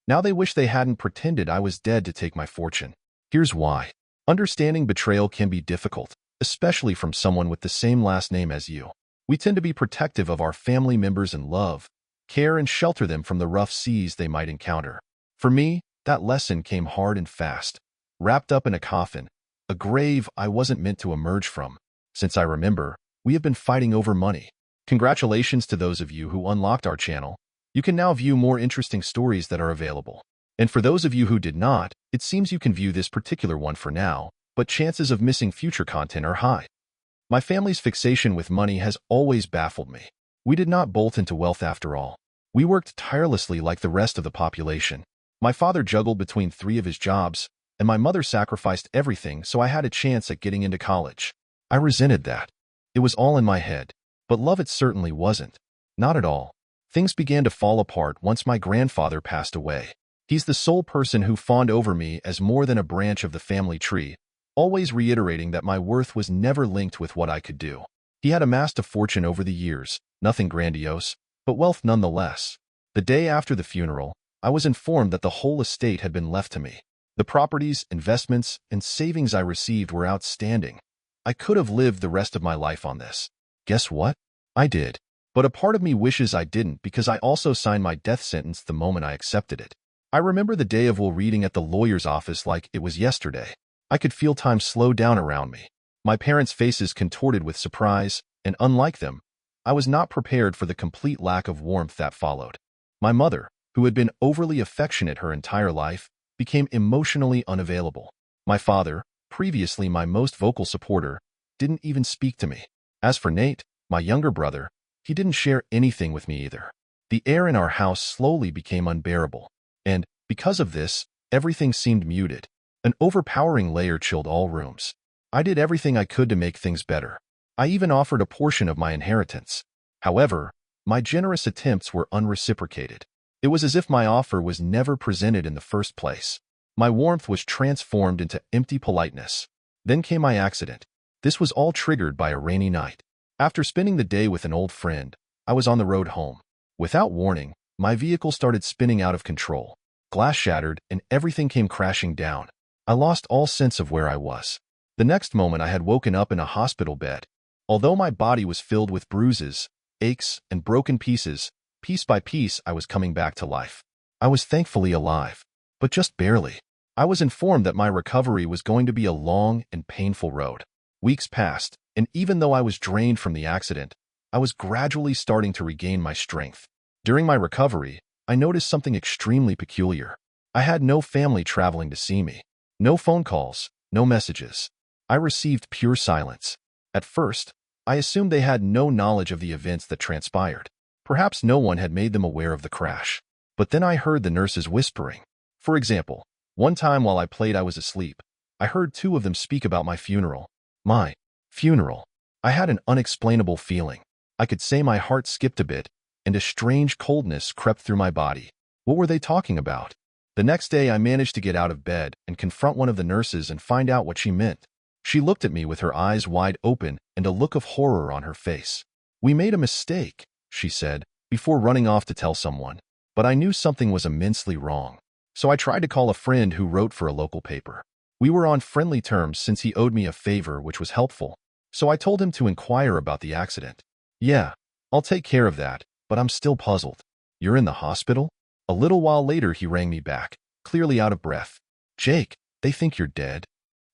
Now they wish they hadn't pretended I was dead to take my fortune. Here's why. Understanding betrayal can be difficult, especially from someone with the same last name as you. We tend to be protective of our family members and love, care, and shelter them from the rough seas they might encounter. For me, that lesson came hard and fast, wrapped up in a coffin, a grave I wasn't meant to emerge from. Since I remember, we have been fighting over money. Congratulations to those of you who unlocked our channel. You can now view more interesting stories that are available. And for those of you who did not, it seems you can view this particular one for now, but chances of missing future content are high. My family's fixation with money has always baffled me. We did not bolt into wealth after all. We worked tirelessly like the rest of the population. My father juggled between 3 of his jobs, and my mother sacrificed everything so I had a chance at getting into college. I resented that. It was all in my head. But love it certainly wasn't. Not at all. Things began to fall apart once my grandfather passed away. He's the sole person who fawned over me as more than a branch of the family tree, always reiterating that my worth was never linked with what I could do. He had amassed a fortune over the years, nothing grandiose, but wealth nonetheless. The day after the funeral, I was informed that the whole estate had been left to me. The properties, investments, and savings I received were outstanding. I could have lived the rest of my life on this. Guess what? I did. But a part of me wishes I didn't because I also signed my death sentence the moment I accepted it. I remember the day of will reading at the lawyer's office like it was yesterday. I could feel time slow down around me. My parents' faces contorted with surprise, and unlike them, I was not prepared for the complete lack of warmth that followed. My mother, who had been overly affectionate her entire life, became emotionally unavailable. My father, previously my most vocal supporter, didn't even speak to me. As for Nate, my younger brother, he didn't share anything with me either. The air in our house slowly became unbearable, and, because of this, everything seemed muted. An overpowering layer chilled all rooms. I did everything I could to make things better. I even offered a portion of my inheritance. However, my generous attempts were unreciprocated. It was as if my offer was never presented in the first place. My warmth was transformed into empty politeness. Then came my accident. This was all triggered by a rainy night. After spending the day with an old friend, I was on the road home. Without warning, my vehicle started spinning out of control. Glass shattered and everything came crashing down. I lost all sense of where I was. The next moment I had woken up in a hospital bed. Although my body was filled with bruises, aches, and broken pieces, piece by piece I was coming back to life. I was thankfully alive, but just barely. I was informed that my recovery was going to be a long and painful road. Weeks passed, and even though I was drained from the accident, I was gradually starting to regain my strength. During my recovery, I noticed something extremely peculiar. I had no family traveling to see me. No phone calls, no messages. I received pure silence. At first, I assumed they had no knowledge of the events that transpired. Perhaps no one had made them aware of the crash. But then I heard the nurses whispering. For example, one time while I played I was asleep, I heard 2 of them speak about my funeral. My funeral. I had an unexplainable feeling. I could say my heart skipped a bit, and a strange coldness crept through my body. What were they talking about? The next day I managed to get out of bed and confront one of the nurses and find out what she meant. She looked at me with her eyes wide open and a look of horror on her face. "We made a mistake," she said, before running off to tell someone. But I knew something was immensely wrong. So I tried to call a friend who wrote for a local paper. We were on friendly terms since he owed me a favor, which was helpful. So I told him to inquire about the accident. "Yeah, I'll take care of that, but I'm still puzzled." "You're in the hospital?" A little while later he rang me back, clearly out of breath. "Jake, they think you're dead."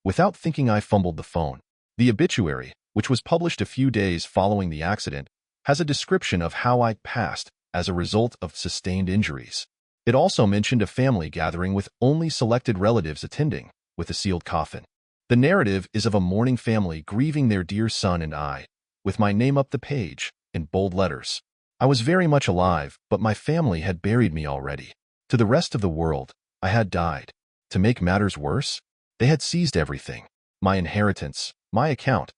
Without thinking I fumbled the phone. The obituary, which was published a few days following the accident, has a description of how I passed as a result of sustained injuries. It also mentioned a family gathering with only selected relatives attending, with a sealed coffin. The narrative is of a mourning family grieving their dear son and I, with my name up the page, in bold letters. I was very much alive, but my family had buried me already. To the rest of the world, I had died. To make matters worse, they had seized everything. My inheritance, my account,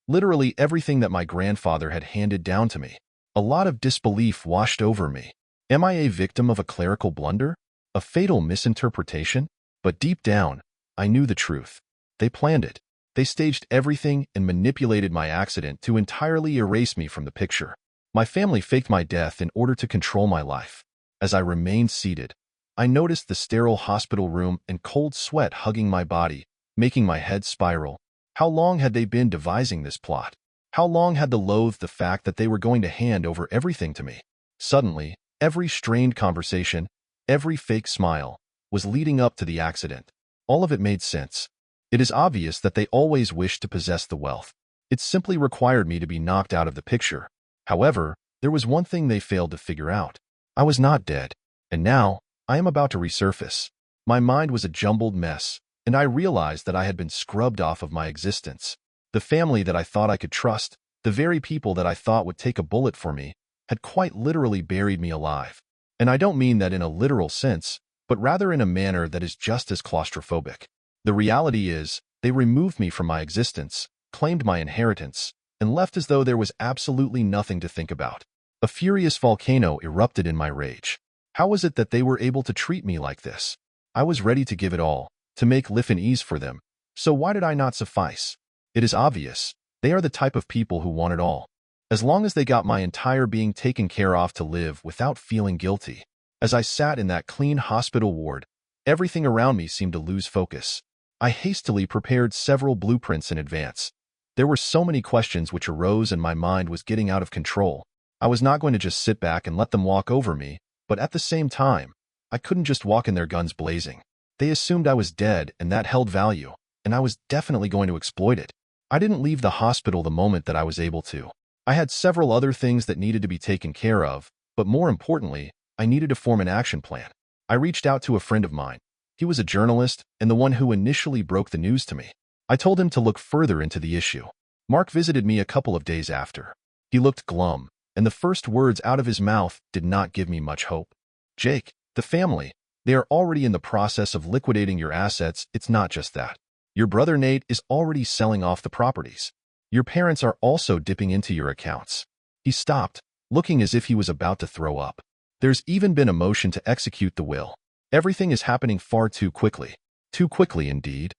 literally everything that my grandfather had handed down to me. A lot of disbelief washed over me. Am I a victim of a clerical blunder? A fatal misinterpretation? But deep down, I knew the truth. They planned it. They staged everything and manipulated my accident to entirely erase me from the picture. My family faked my death in order to control my life. As I remained seated, I noticed the sterile hospital room and cold sweat hugging my body, making my head spiral. How long had they been devising this plot? How long had they loathed the fact that they were going to hand over everything to me? Suddenly, every strained conversation, every fake smile, was leading up to the accident. All of it made sense. It is obvious that they always wished to possess the wealth. It simply required me to be knocked out of the picture. However, there was one thing they failed to figure out. I was not dead. And now, I am about to resurface. My mind was a jumbled mess, and I realized that I had been scrubbed off of my existence. The family that I thought I could trust, the very people that I thought would take a bullet for me, had quite literally buried me alive. And I don't mean that in a literal sense, but rather in a manner that is just as claustrophobic. The reality is, they removed me from my existence, claimed my inheritance, and left as though there was absolutely nothing to think about. A furious volcano erupted in my rage. How was it that they were able to treat me like this? I was ready to give it all, to make life an ease for them. So why did I not suffice? It is obvious. They are the type of people who want it all. As long as they got my entire being taken care of to live without feeling guilty. As I sat in that clean hospital ward, everything around me seemed to lose focus. I hastily prepared several blueprints in advance. There were so many questions which arose and my mind was getting out of control. I was not going to just sit back and let them walk over me, but at the same time, I couldn't just walk in there guns blazing. They assumed I was dead and that held value, and I was definitely going to exploit it. I didn't leave the hospital the moment that I was able to. I had several other things that needed to be taken care of, but more importantly, I needed to form an action plan. I reached out to a friend of mine. He was a journalist and the one who initially broke the news to me. I told him to look further into the issue. Mark visited me a couple of days after. He looked glum, and the first words out of his mouth did not give me much hope. Jake, the family, they are already in the process of liquidating your assets. It's not just that. Your brother Nate is already selling off the properties. Your parents are also dipping into your accounts. He stopped, looking as if he was about to throw up. There's even been a motion to execute the will. Everything is happening far too quickly. Too quickly indeed.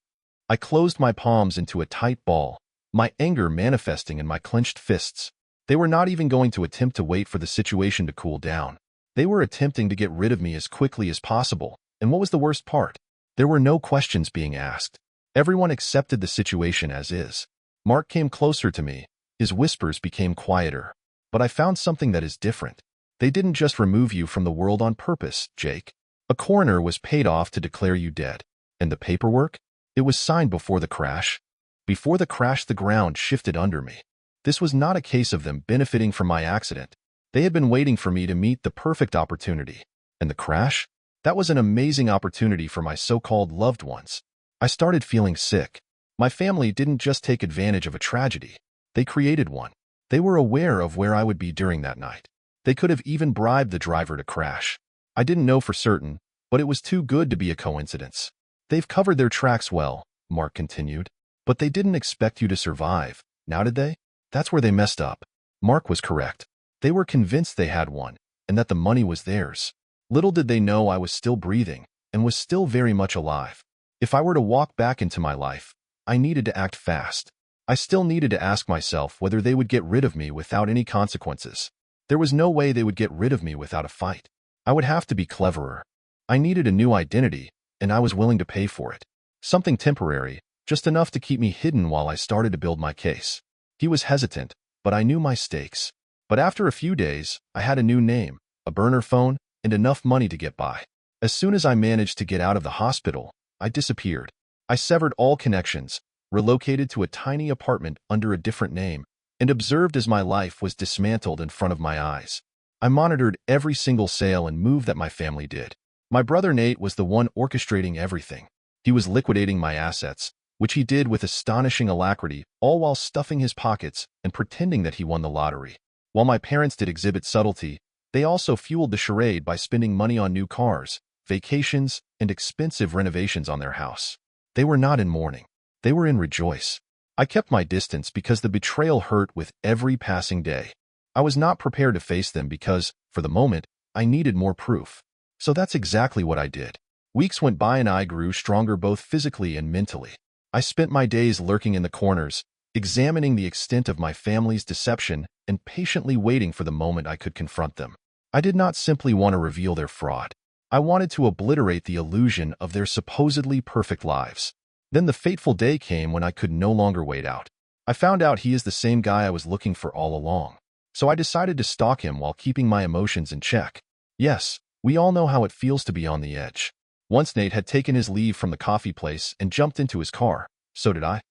I closed my palms into a tight ball, my anger manifesting in my clenched fists. They were not even going to attempt to wait for the situation to cool down. They were attempting to get rid of me as quickly as possible, and what was the worst part? There were no questions being asked. Everyone accepted the situation as is. Mark came closer to me. His whispers became quieter. But I found something that is different. They didn't just remove you from the world on purpose, Jake. A coroner was paid off to declare you dead. And the paperwork? It was signed before the crash. Before the crash, the ground shifted under me. This was not a case of them benefiting from my accident. They had been waiting for me to meet the perfect opportunity. And the crash? That was an amazing opportunity for my so-called loved ones. I started feeling sick. My family didn't just take advantage of a tragedy. They created one. They were aware of where I would be during that night. They could have even bribed the driver to crash. I didn't know for certain, but it was too good to be a coincidence. They've covered their tracks well, Mark continued. But they didn't expect you to survive, now did they? That's where they messed up. Mark was correct. They were convinced they had one, and that the money was theirs. Little did they know I was still breathing, and was still very much alive. If I were to walk back into my life, I needed to act fast. I still needed to ask myself whether they would get rid of me without any consequences. There was no way they would get rid of me without a fight. I would have to be cleverer. I needed a new identity, and I was willing to pay for it. Something temporary, just enough to keep me hidden while I started to build my case. He was hesitant, but I knew my stakes. But after a few days, I had a new name, a burner phone, and enough money to get by. As soon as I managed to get out of the hospital, I disappeared. I severed all connections, relocated to a tiny apartment under a different name, and observed as my life was dismantled in front of my eyes. I monitored every single sale and move that my family did. My brother Nate was the one orchestrating everything. He was liquidating my assets, which he did with astonishing alacrity, all while stuffing his pockets and pretending that he won the lottery. While my parents did exhibit subtlety, they also fueled the charade by spending money on new cars, vacations, and expensive renovations on their house. They were not in mourning. They were in rejoice. I kept my distance because the betrayal hurt with every passing day. I was not prepared to face them because, for the moment, I needed more proof. So that's exactly what I did. Weeks went by and I grew stronger both physically and mentally. I spent my days lurking in the corners, examining the extent of my family's deception and patiently waiting for the moment I could confront them. I did not simply want to reveal their fraud. I wanted to obliterate the illusion of their supposedly perfect lives. Then the fateful day came when I could no longer wait out. I found out he is the same guy I was looking for all along. So I decided to stalk him while keeping my emotions in check. Yes, we all know how it feels to be on the edge. Once Nate had taken his leave from the coffee place and jumped into his car, so did I.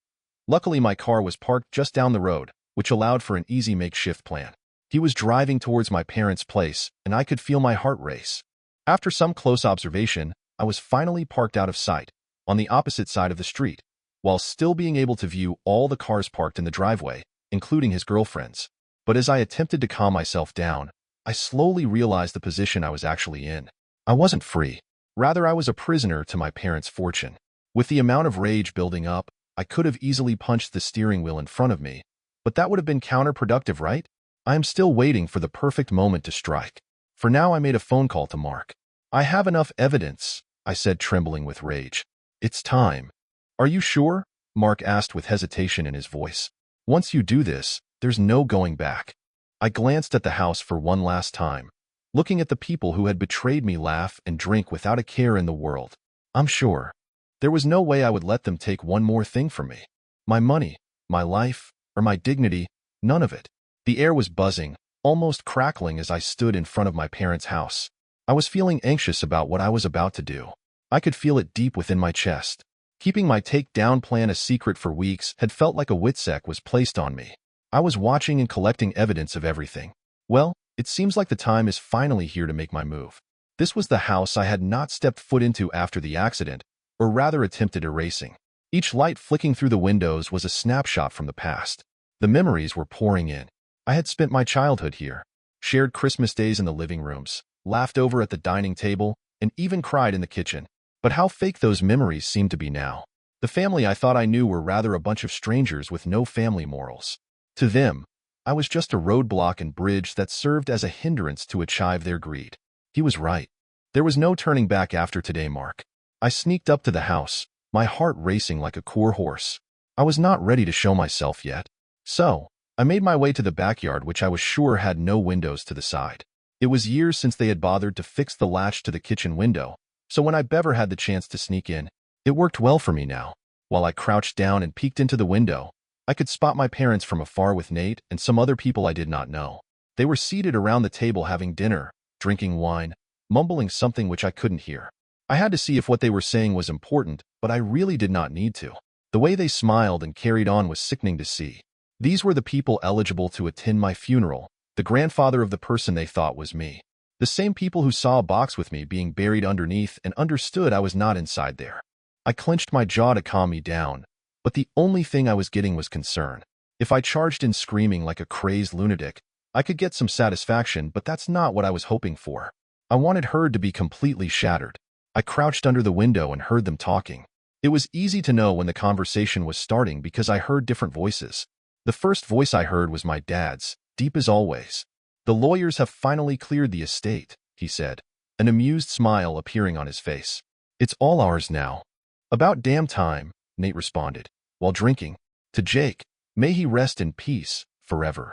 Luckily, my car was parked just down the road, which allowed for an easy makeshift plan. He was driving towards my parents' place, and I could feel my heart race. After some close observation, I was finally parked out of sight, on the opposite side of the street, while still being able to view all the cars parked in the driveway, including his girlfriend's. But as I attempted to calm myself down, I slowly realized the position I was actually in. I wasn't free. Rather, I was a prisoner to my parents' fortune. With the amount of rage building up, I could have easily punched the steering wheel in front of me, but that would have been counterproductive, right? I am still waiting for the perfect moment to strike. For now, I made a phone call to Mark. I have enough evidence, I said, trembling with rage. It's time. Are you sure? Mark asked with hesitation in his voice. Once you do this, there's no going back. I glanced at the house for one last time, looking at the people who had betrayed me laugh and drink without a care in the world. I'm sure. There was no way I would let them take one more thing from me. My money, my life, or my dignity, none of it. The air was buzzing, almost crackling as I stood in front of my parents' house. I was feeling anxious about what I was about to do. I could feel it deep within my chest. Keeping my takedown plan a secret for weeks had felt like a witsec was placed on me. I was watching and collecting evidence of everything. Well, it seems like the time is finally here to make my move. This was the house I had not stepped foot into after the accident, or rather attempted erasing. Each light flicking through the windows was a snapshot from the past. The memories were pouring in. I had spent my childhood here, shared Christmas days in the living rooms, laughed over at the dining table, and even cried in the kitchen. But how fake those memories seemed to be now. The family I thought I knew were rather a bunch of strangers with no family morals. To them, I was just a roadblock and bridge that served as a hindrance to achieve their greed. He was right. There was no turning back after today, Mark. I sneaked up to the house, my heart racing like a core horse. I was not ready to show myself yet. So, I made my way to the backyard, which I was sure had no windows to the side. It was years since they had bothered to fix the latch to the kitchen window, so when I ever had the chance to sneak in, it worked well for me now. While I crouched down and peeked into the window, I could spot my parents from afar with Nate and some other people I did not know. They were seated around the table having dinner, drinking wine, mumbling something which I couldn't hear. I had to see if what they were saying was important, but I really did not need to. The way they smiled and carried on was sickening to see. These were the people eligible to attend my funeral, the grandfather of the person they thought was me. The same people who saw a box with me being buried underneath and understood I was not inside there. I clenched my jaw to calm me down, but the only thing I was getting was concern. If I charged in screaming like a crazed lunatic, I could get some satisfaction, but that's not what I was hoping for. I wanted her to be completely shattered. I crouched under the window and heard them talking. It was easy to know when the conversation was starting because I heard different voices. The first voice I heard was my dad's, deep as always. The lawyers have finally cleared the estate, he said, an amused smile appearing on his face. It's all ours now. About damn time, Nate responded, while drinking. To Jake, may he rest in peace, forever.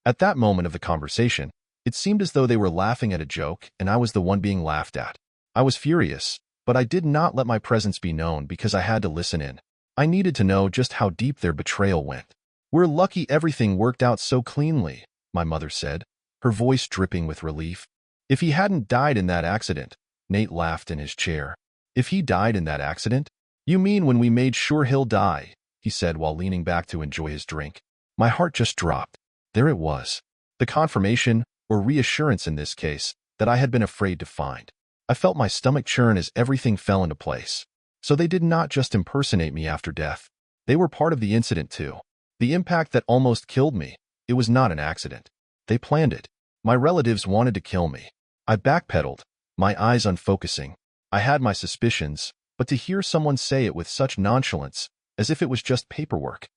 At that moment of the conversation, it seemed as though they were laughing at a joke and I was the one being laughed at. I was furious, but I did not let my presence be known because I had to listen in. I needed to know just how deep their betrayal went. We're lucky everything worked out so cleanly, my mother said, her voice dripping with relief. If he hadn't died in that accident, Nate laughed in his chair. If he died in that accident? You mean when we made sure he'll die, he said while leaning back to enjoy his drink. My heart just dropped. There it was. The confirmation, or reassurance in this case, that I had been afraid to find. I felt my stomach churn as everything fell into place. So they did not just impersonate me after death. They were part of the incident too. The impact that almost killed me. It was not an accident. They planned it. My relatives wanted to kill me. I backpedaled, my eyes unfocusing. I had my suspicions, but to hear someone say it with such nonchalance, as if it was just paperwork,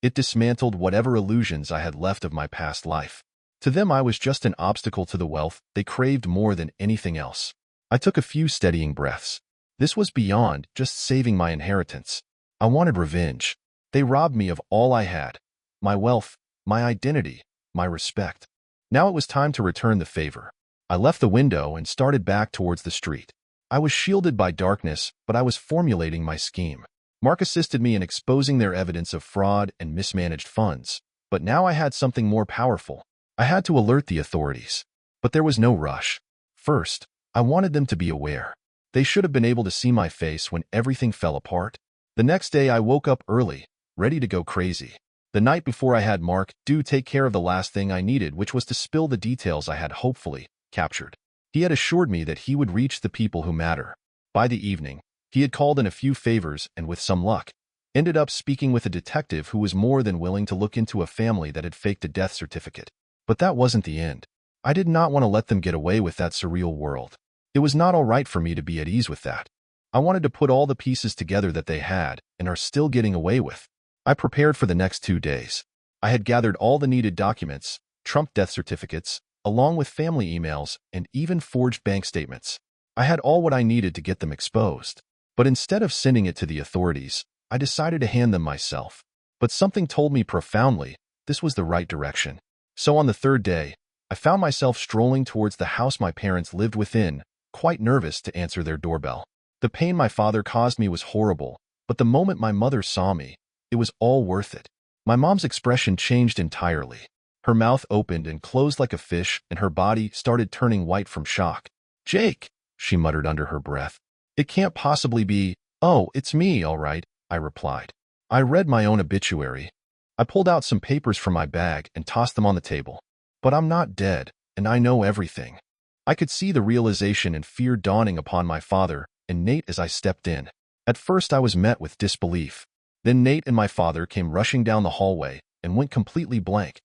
it dismantled whatever illusions I had left of my past life. To them, I was just an obstacle to the wealth they craved more than anything else. I took a few steadying breaths. This was beyond just saving my inheritance. I wanted revenge. They robbed me of all I had. My wealth, my identity, my respect. Now it was time to return the favor. I left the window and started back towards the street. I was shielded by darkness, but I was formulating my scheme. Mark assisted me in exposing their evidence of fraud and mismanaged funds. But now I had something more powerful. I had to alert the authorities. But there was no rush. First, I wanted them to be aware. They should have been able to see my face when everything fell apart. The next day I woke up early, ready to go crazy. The night before I had Mark take care of the last thing I needed, which was to spill the details I had hopefully captured. He had assured me that he would reach the people who matter. By the evening, he had called in a few favors and with some luck, ended up speaking with a detective who was more than willing to look into a family that had faked a death certificate. But that wasn't the end. I did not want to let them get away with that surreal world. It was not all right for me to be at ease with that. I wanted to put all the pieces together that they had and are still getting away with. I prepared for the next 2 days. I had gathered all the needed documents, Trump death certificates, along with family emails and even forged bank statements. I had all what I needed to get them exposed. But instead of sending it to the authorities, I decided to hand them myself. But something told me profoundly this was the right direction. So on the third day, I found myself strolling towards the house my parents lived within, quite nervous to answer their doorbell. The pain my father caused me was horrible, but the moment my mother saw me, it was all worth it. My mom's expression changed entirely. Her mouth opened and closed like a fish, and her body started turning white from shock. "Jake," she muttered under her breath. "It can't possibly be." "Oh, it's me, all right," I replied. I read my own obituary. I pulled out some papers from my bag and tossed them on the table. But I'm not dead, and I know everything. I could see the realization and fear dawning upon my father and Nate as I stepped in. At first I was met with disbelief. Then Nate and my father came rushing down the hallway and went completely blank.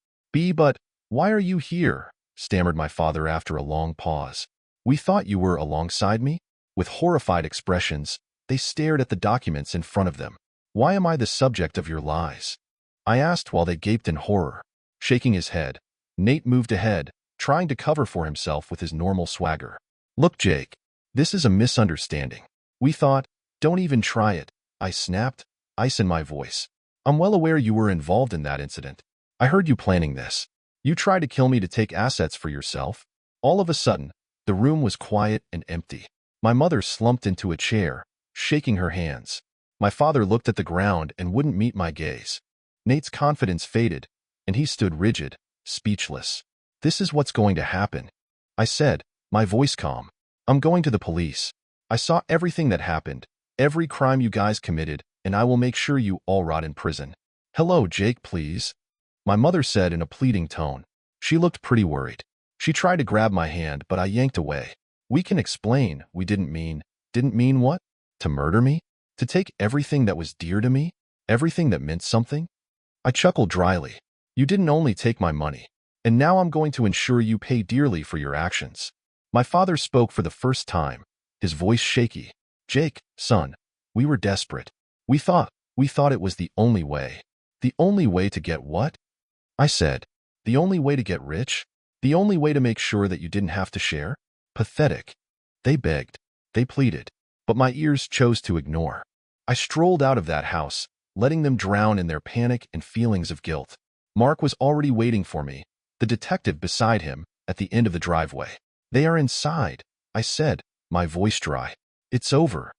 "But why are you here?" stammered my father after a long pause. "We thought you were alongside me." With horrified expressions, they stared at the documents in front of them. "Why am I the subject of your lies?" I asked while they gaped in horror. Shaking his head, Nate moved ahead, trying to cover for himself with his normal swagger. "Look, Jake, this is a misunderstanding. We thought—" "Don't even try it," I snapped, ice in my voice. "I'm well aware you were involved in that incident. I heard you planning this. You tried to kill me to take assets for yourself." All of a sudden, the room was quiet and empty. My mother slumped into a chair, shaking her hands. My father looked at the ground and wouldn't meet my gaze. Nate's confidence faded, and he stood rigid, speechless. "This is what's going to happen," I said, my voice calm. "I'm going to the police. I saw everything that happened, every crime you guys committed, and I will make sure you all rot in prison." "Hello, Jake, please," my mother said in a pleading tone. She looked pretty worried. She tried to grab my hand, but I yanked away. "We can explain. We didn't mean..." "Didn't mean what? To murder me? To take everything that was dear to me? Everything that meant something?" I chuckled dryly. "You didn't only take my money, and now I'm going to ensure you pay dearly for your actions." My father spoke for the first time, his voice shaky. "Jake, son, we were desperate. We thought it was the only way." "The only way to get what?" I said. "The only way to get rich? The only way to make sure that you didn't have to share?" Pathetic. They begged. They pleaded. But my ears chose to ignore. I strolled out of that house, letting them drown in their panic and feelings of guilt. Mark was already waiting for me, the detective beside him, at the end of the driveway. "They are inside," I said, my voice dry. "It's over."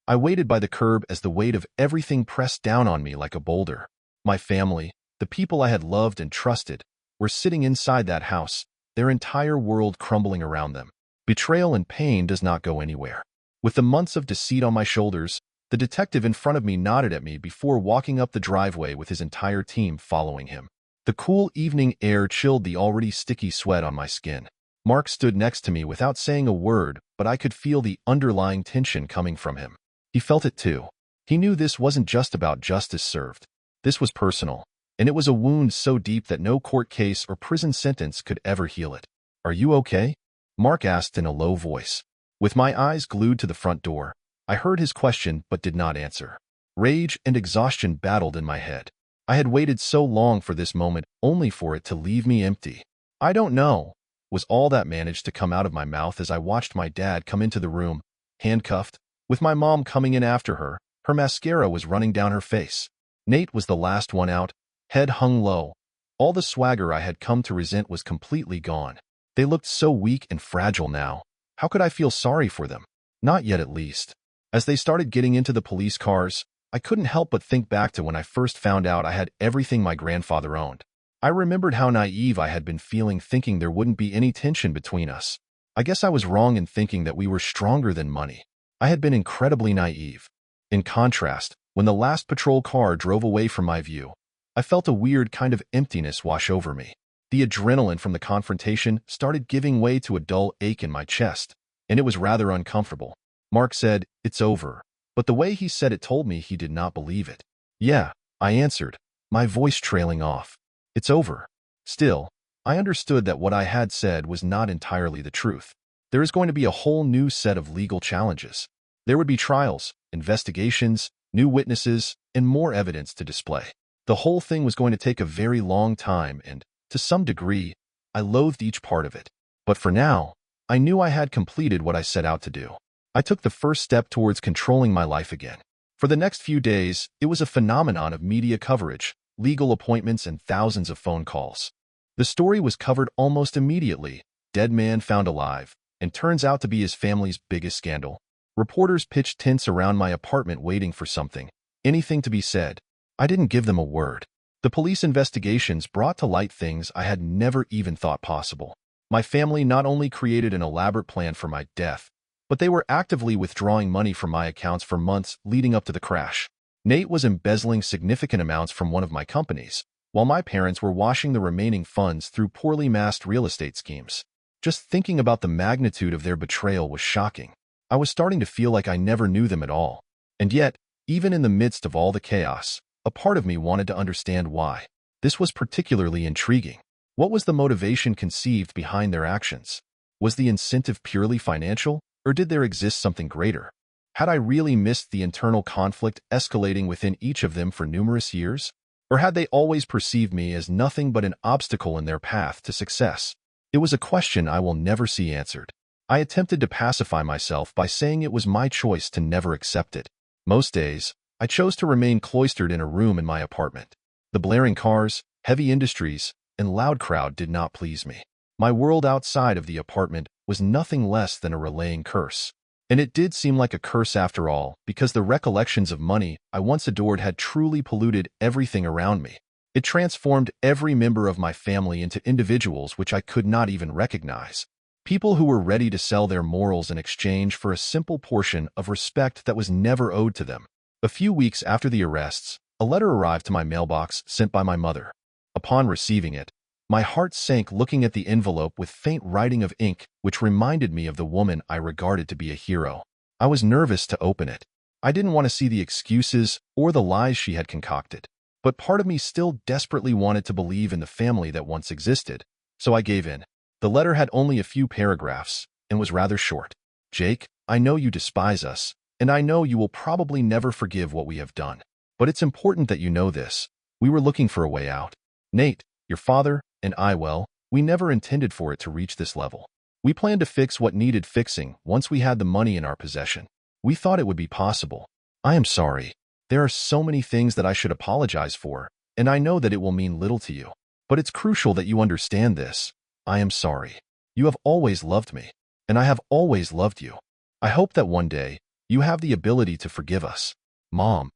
I waited by the curb as the weight of everything pressed down on me like a boulder. My family, the people I had loved and trusted, were sitting inside that house, their entire world crumbling around them. Betrayal and pain does not go anywhere. With the months of deceit on my shoulders, the detective in front of me nodded at me before walking up the driveway with his entire team following him. The cool evening air chilled the already sticky sweat on my skin. Mark stood next to me without saying a word, but I could feel the underlying tension coming from him. He felt it too. He knew this wasn't just about justice served. This was personal, and it was a wound so deep that no court case or prison sentence could ever heal it. "Are you okay?" Mark asked in a low voice. With my eyes glued to the front door, I heard his question but did not answer. Rage and exhaustion battled in my head. I had waited so long for this moment only for it to leave me empty. "I don't know," was all that managed to come out of my mouth as I watched my dad come into the room, handcuffed, with my mom coming in after her. Her mascara was running down her face. Nate was the last one out, head hung low. All the swagger I had come to resent was completely gone. They looked so weak and fragile now. How could I feel sorry for them? Not yet, at least. As they started getting into the police cars, I couldn't help but think back to when I first found out I had everything my grandfather owned. I remembered how naive I had been feeling, thinking there wouldn't be any tension between us. I guess I was wrong in thinking that we were stronger than money. I had been incredibly naive. In contrast, when the last patrol car drove away from my view, I felt a weird kind of emptiness wash over me. The adrenaline from the confrontation started giving way to a dull ache in my chest, and it was rather uncomfortable. Mark said, "It's over," but the way he said it told me he did not believe it. "Yeah," I answered, my voice trailing off. "It's over." Still, I understood that what I had said was not entirely the truth. There is going to be a whole new set of legal challenges. There would be trials, investigations, new witnesses, and more evidence to display. The whole thing was going to take a very long time, and, to some degree, I loathed each part of it. But for now, I knew I had completed what I set out to do. I took the first step towards controlling my life again. For the next few days, it was a phenomenon of media coverage, legal appointments, and thousands of phone calls. The story was covered almost immediately. Dead man found alive, and turns out to be his family's biggest scandal. Reporters pitched tents around my apartment waiting for something, anything to be said. I didn't give them a word. The police investigations brought to light things I had never even thought possible. My family not only created an elaborate plan for my death, but they were actively withdrawing money from my accounts for months leading up to the crash. Nate was embezzling significant amounts from one of my companies, while my parents were washing the remaining funds through poorly masked real estate schemes. Just thinking about the magnitude of their betrayal was shocking. I was starting to feel like I never knew them at all. And yet, even in the midst of all the chaos, a part of me wanted to understand why. This was particularly intriguing. What was the motivation conceived behind their actions? Was the incentive purely financial, or did there exist something greater? Had I really missed the internal conflict escalating within each of them for numerous years? Or had they always perceived me as nothing but an obstacle in their path to success? It was a question I will never see answered. I attempted to pacify myself by saying it was my choice to never accept it. Most days, I chose to remain cloistered in a room in my apartment. The blaring cars, heavy industries, and loud crowd did not please me. My world outside of the apartment was nothing less than a relaying curse. And it did seem like a curse after all, because the recollections of money I once adored had truly polluted everything around me. It transformed every member of my family into individuals which I could not even recognize. People who were ready to sell their morals in exchange for a simple portion of respect that was never owed to them. A few weeks after the arrests, a letter arrived to my mailbox sent by my mother. Upon receiving it, my heart sank looking at the envelope with faint writing of ink which reminded me of the woman I regarded to be a hero. I was nervous to open it. I didn't want to see the excuses or the lies she had concocted. But part of me still desperately wanted to believe in the family that once existed, so I gave in. The letter had only a few paragraphs and was rather short. "Jake, I know you despise us, and I know you will probably never forgive what we have done. But it's important that you know this. We were looking for a way out. Nate, your father, and I, well, we never intended for it to reach this level. We planned to fix what needed fixing once we had the money in our possession. We thought it would be possible. I am sorry. There are so many things that I should apologize for, and I know that it will mean little to you. But it's crucial that you understand this. I am sorry. You have always loved me, and I have always loved you. I hope that one day, you have the ability to forgive us. Mom."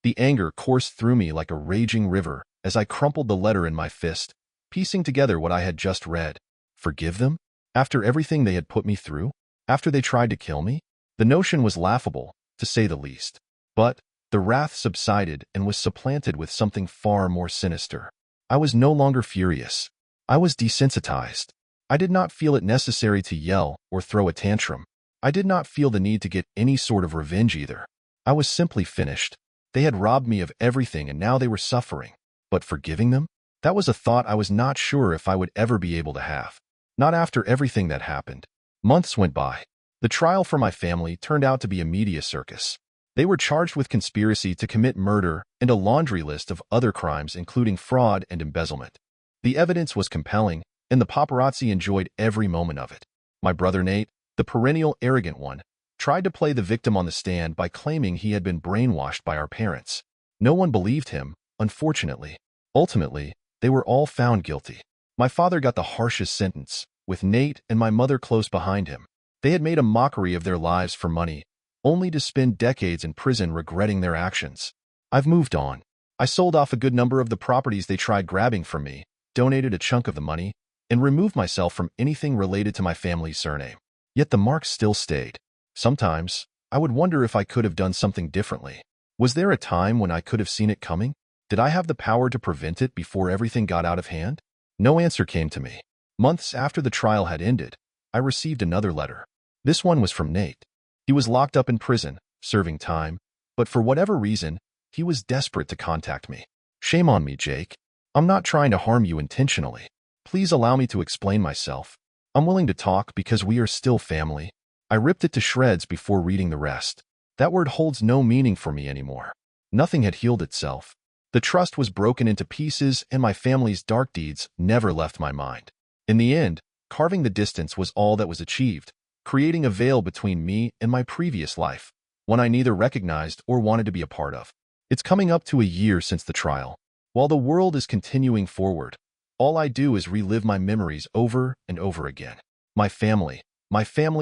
The anger coursed through me like a raging river as I crumpled the letter in my fist, piecing together what I had just read. Forgive them? After everything they had put me through? After they tried to kill me? The notion was laughable, to say the least. But the wrath subsided and was supplanted with something far more sinister. I was no longer furious. I was desensitized. I did not feel it necessary to yell or throw a tantrum. I did not feel the need to get any sort of revenge either. I was simply finished. They had robbed me of everything and now they were suffering. But forgiving them? That was a thought I was not sure if I would ever be able to have. Not after everything that happened. Months went by. The trial for my family turned out to be a media circus. They were charged with conspiracy to commit murder and a laundry list of other crimes including fraud and embezzlement. The evidence was compelling, and the paparazzi enjoyed every moment of it. My brother Nate, the perennial arrogant one, tried to play the victim on the stand by claiming he had been brainwashed by our parents. No one believed him, unfortunately. Ultimately, they were all found guilty. My father got the harshest sentence, with Nate and my mother close behind him. They had made a mockery of their lives for money, only to spend decades in prison regretting their actions. I've moved on. I sold off a good number of the properties they tried grabbing from me, donated a chunk of the money, and removed myself from anything related to my family's surname. Yet the marks still stayed. Sometimes, I would wonder if I could have done something differently. Was there a time when I could have seen it coming? Did I have the power to prevent it before everything got out of hand? No answer came to me. Months after the trial had ended, I received another letter. This one was from Nate. He was locked up in prison, serving time, but for whatever reason, he was desperate to contact me. Shame on me, Jake. I'm not trying to harm you intentionally. Please allow me to explain myself. I'm willing to talk because we are still family. I ripped it to shreds before reading the rest. That word holds no meaning for me anymore. Nothing had healed itself. The trust was broken into pieces, and my family's dark deeds never left my mind. In the end, carving the distance was all that was achieved, creating a veil between me and my previous life, one I neither recognized or wanted to be a part of. It's coming up to a year since the trial. While the world is continuing forward, all I do is relive my memories over and over again. My family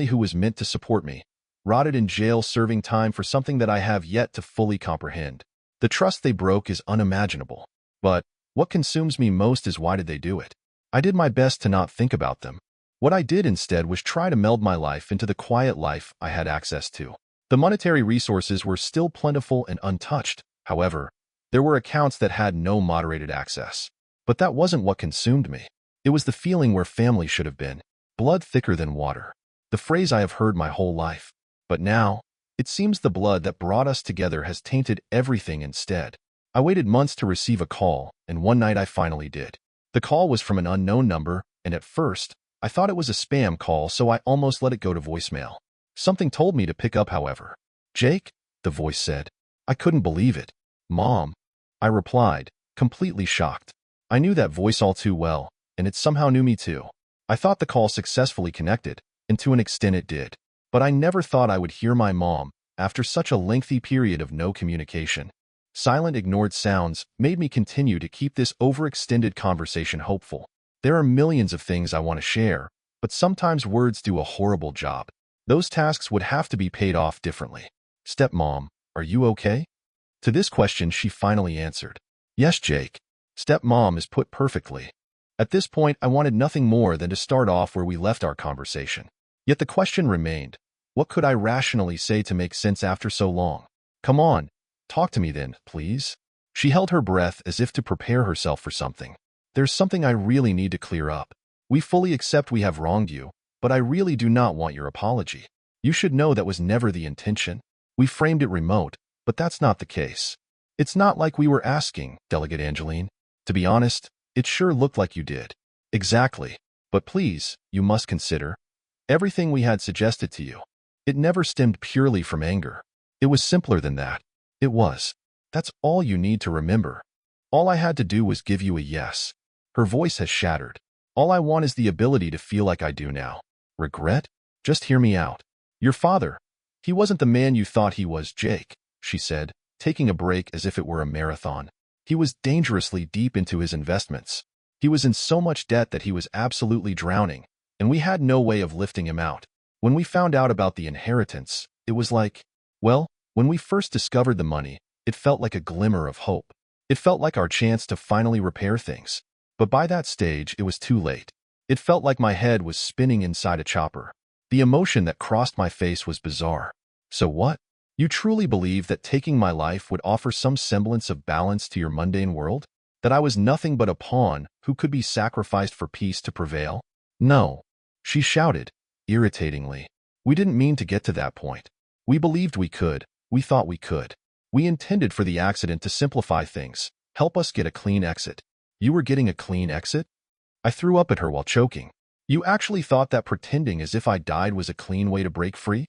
who was meant to support me, rotted in jail serving time for something that I have yet to fully comprehend. The trust they broke is unimaginable. But what consumes me most is why did they do it? I did my best to not think about them. What I did instead was try to meld my life into the quiet life I had access to. The monetary resources were still plentiful and untouched. However, there were accounts that had no moderated access. But that wasn't what consumed me. It was the feeling where family should have been. Blood thicker than water. The phrase I have heard my whole life. But now, it seems the blood that brought us together has tainted everything instead. I waited months to receive a call, and one night I finally did. The call was from an unknown number, and at first, I thought it was a spam call, so I almost let it go to voicemail. Something told me to pick up, however. "Jake?" the voice said. I couldn't believe it. "Mom," I replied, completely shocked. I knew that voice all too well, and it somehow knew me too. I thought the call successfully connected, and to an extent it did. But I never thought I would hear my mom after such a lengthy period of no communication. Silent, ignored sounds made me continue to keep this overextended conversation hopeful. There are millions of things I want to share, but sometimes words do a horrible job. Those tasks would have to be paid off differently. "Stepmom, are you okay?" To this question, she finally answered. "Yes, Jake. Stepmom is put perfectly." At this point, I wanted nothing more than to start off where we left our conversation. Yet the question remained, what could I rationally say to make sense after so long? "Come on, talk to me then, please." She held her breath as if to prepare herself for something. "There's something I really need to clear up. We fully accept we have wronged you, but I really do not want your apology. You should know that was never the intention. We framed it remote, but that's not the case. It's not like we were asking, Delegate Angeline. To be honest, it sure looked like you did." "Exactly. But please, you must consider everything we had suggested to you. It never stemmed purely from anger. It was simpler than that. It was. That's all you need to remember. All I had to do was give you a yes." Her voice has shattered. "All I want is the ability to feel like I do now. Regret? Just hear me out. Your father, he wasn't the man you thought he was, Jake," she said, taking a break as if it were a marathon. "He was dangerously deep into his investments. He was in so much debt that he was absolutely drowning, and we had no way of lifting him out. When we found out about the inheritance, it was like, well, when we first discovered the money, it felt like a glimmer of hope. It felt like our chance to finally repair things. But by that stage, it was too late. It felt like my head was spinning inside a chopper. The emotion that crossed my face was bizarre. So what? You truly believe that taking my life would offer some semblance of balance to your mundane world? That I was nothing but a pawn who could be sacrificed for peace to prevail? No," she shouted, irritatingly. "We didn't mean to get to that point. We believed we could. We thought we could. We intended for the accident to simplify things, help us get a clean exit." "You were getting a clean exit?" I threw up at her while choking. "You actually thought that pretending as if I died was a clean way to break free?"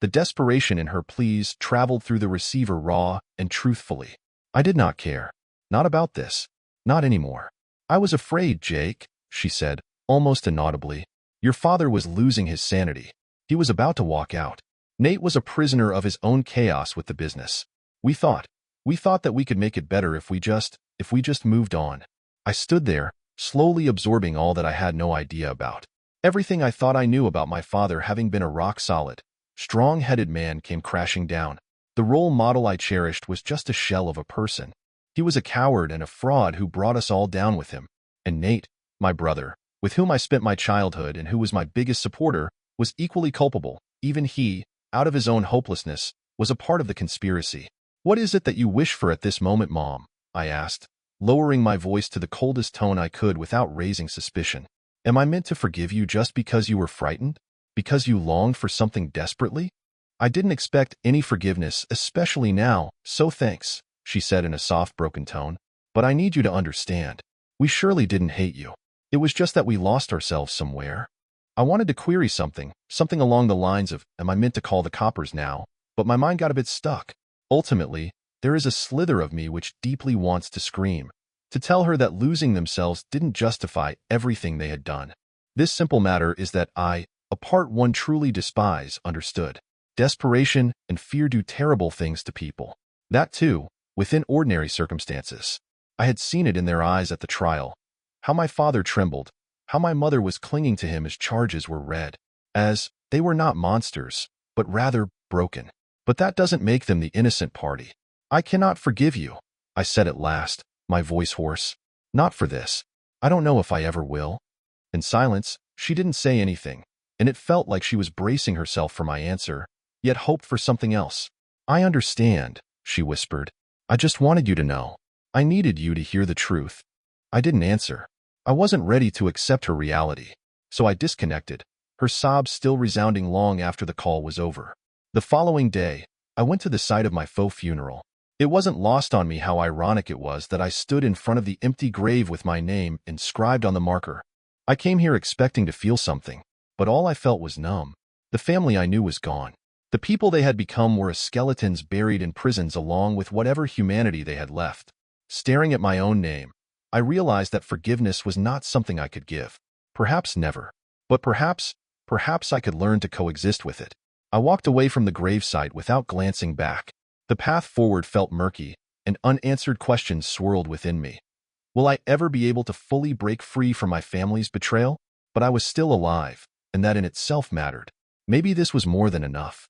The desperation in her pleas traveled through the receiver raw and truthfully. I did not care. Not about this. Not anymore. "I was afraid, Jake," she said, almost inaudibly. "Your father was losing his sanity. He was about to walk out. Nate was a prisoner of his own chaos with the business. We thought that we could make it better if we just moved on." I stood there, slowly absorbing all that I had no idea about. Everything I thought I knew about my father having been a rock-solid, strong-headed man came crashing down. The role model I cherished was just a shell of a person. He was a coward and a fraud who brought us all down with him. And Nate, my brother, with whom I spent my childhood and who was my biggest supporter, was equally culpable. Even he, out of his own hopelessness, was a part of the conspiracy. "What is it that you wish for at this moment, Mom?" I asked, lowering my voice to the coldest tone I could without raising suspicion. "Am I meant to forgive you just because you were frightened? Because you longed for something desperately?" "I didn't expect any forgiveness, especially now, so thanks," she said in a soft, broken tone. "But I need you to understand. We surely didn't hate you. It was just that we lost ourselves somewhere." I wanted to query something along the lines of, "Am I meant to call the coppers now?" But my mind got a bit stuck. Ultimately, there is a slither of me which deeply wants to scream, to tell her that losing themselves didn't justify everything they had done. This simple matter is that I, a part one truly despise, understood. Desperation and fear do terrible things to people. That too, within ordinary circumstances. I had seen it in their eyes at the trial. How my father trembled, how my mother was clinging to him as charges were read. As they were not monsters, but rather broken. But that doesn't make them the innocent party. "I cannot forgive you," I said at last, my voice hoarse. "Not for this. I don't know if I ever will." In silence, she didn't say anything, and it felt like she was bracing herself for my answer, yet hoped for something else. "I understand," she whispered. "I just wanted you to know. I needed you to hear the truth." I didn't answer. I wasn't ready to accept her reality, so I disconnected, her sobs still resounding long after the call was over. The following day, I went to the site of my faux funeral. It wasn't lost on me how ironic it was that I stood in front of the empty grave with my name inscribed on the marker. I came here expecting to feel something, but all I felt was numb. The family I knew was gone. The people they had become were as skeletons buried in prisons along with whatever humanity they had left. Staring at my own name, I realized that forgiveness was not something I could give. Perhaps never. But perhaps I could learn to coexist with it. I walked away from the gravesite without glancing back. The path forward felt murky, and unanswered questions swirled within me. Will I ever be able to fully break free from my family's betrayal? But I was still alive, and that in itself mattered. Maybe this was more than enough.